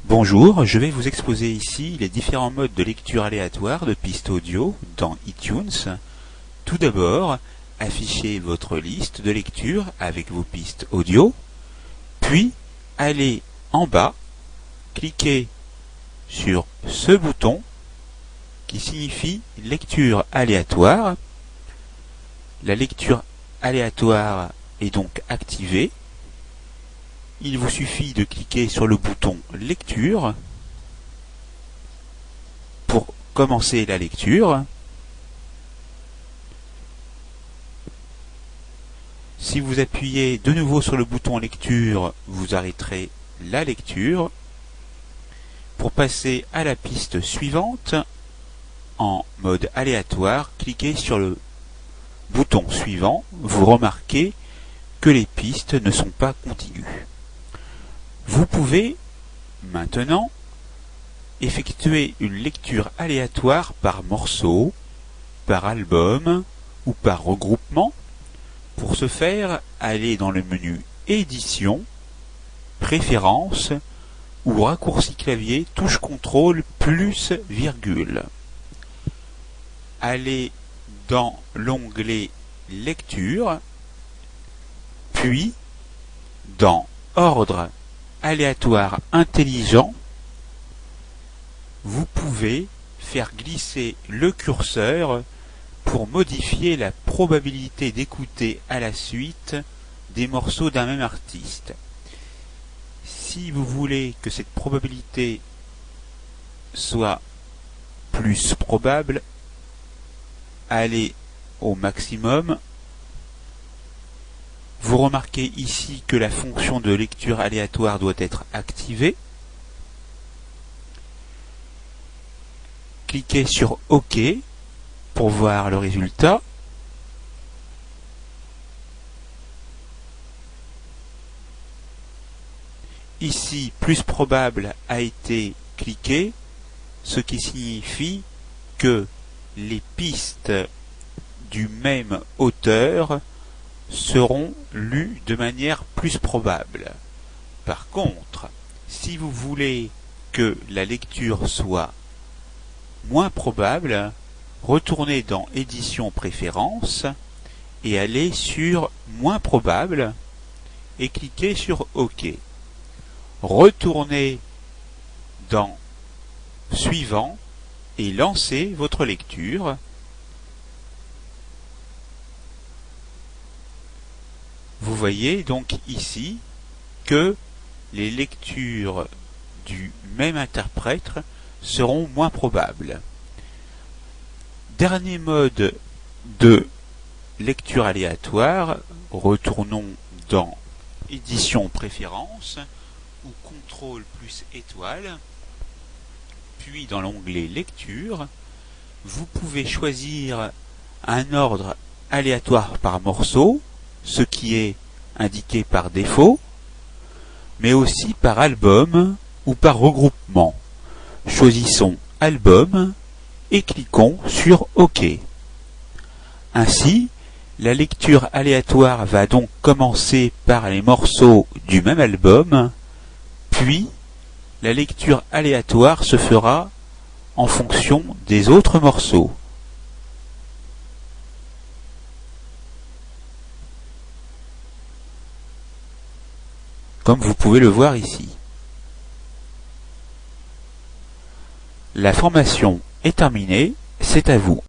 Bonjour, je vais vous exposer ici les différents modes de lecture aléatoire de pistes audio dans iTunes. Tout d'abord, affichez votre liste de lecture avec vos pistes audio, puis allez en bas, cliquez sur ce bouton qui signifie lecture aléatoire. La lecture aléatoire est donc activée. Il vous suffit de cliquer sur le bouton lecture pour commencer la lecture. Si vous appuyez de nouveau sur le bouton lecture, vous arrêterez la lecture. Pour passer à la piste suivante, en mode aléatoire, cliquez sur le bouton suivant. Vous remarquez que les pistes ne sont pas contiguës. Vous pouvez maintenant effectuer une lecture aléatoire par morceau, par album ou par regroupement. Pour ce faire, allez dans le menu Édition, Préférences ou raccourci clavier, touche CTRL plus virgule. Allez dans l'onglet Lecture, puis dans Ordre aléatoire intelligent, vous pouvez faire glisser le curseur pour modifier la probabilité d'écouter à la suite des morceaux d'un même artiste. Si vous voulez que cette probabilité soit plus probable, allez au maximum. Vous remarquez ici que la fonction de lecture aléatoire doit être activée. Cliquez sur OK pour voir le résultat. Ici, plus probable a été cliqué, ce qui signifie que les pistes du même auteur seront lues de manière plus probable. Par contre, si vous voulez que la lecture soit moins probable, retournez dans Édition Préférences et allez sur Moins probable et cliquez sur OK. Retournez dans Suivant et lancez votre lecture. Vous voyez donc ici que les lectures du même interprète seront moins probables. Dernier mode de lecture aléatoire, retournons dans Édition Préférences ou CTRL plus étoile, puis dans l'onglet Lecture, vous pouvez choisir un ordre aléatoire par morceau, ce qui est indiqué par défaut, mais aussi par album ou par regroupement. Choisissons Album et cliquons sur OK. Ainsi, la lecture aléatoire va donc commencer par les morceaux du même album, puis la lecture aléatoire se fera en fonction des autres morceaux. Comme vous pouvez le voir ici. La formation est terminée, c'est à vous.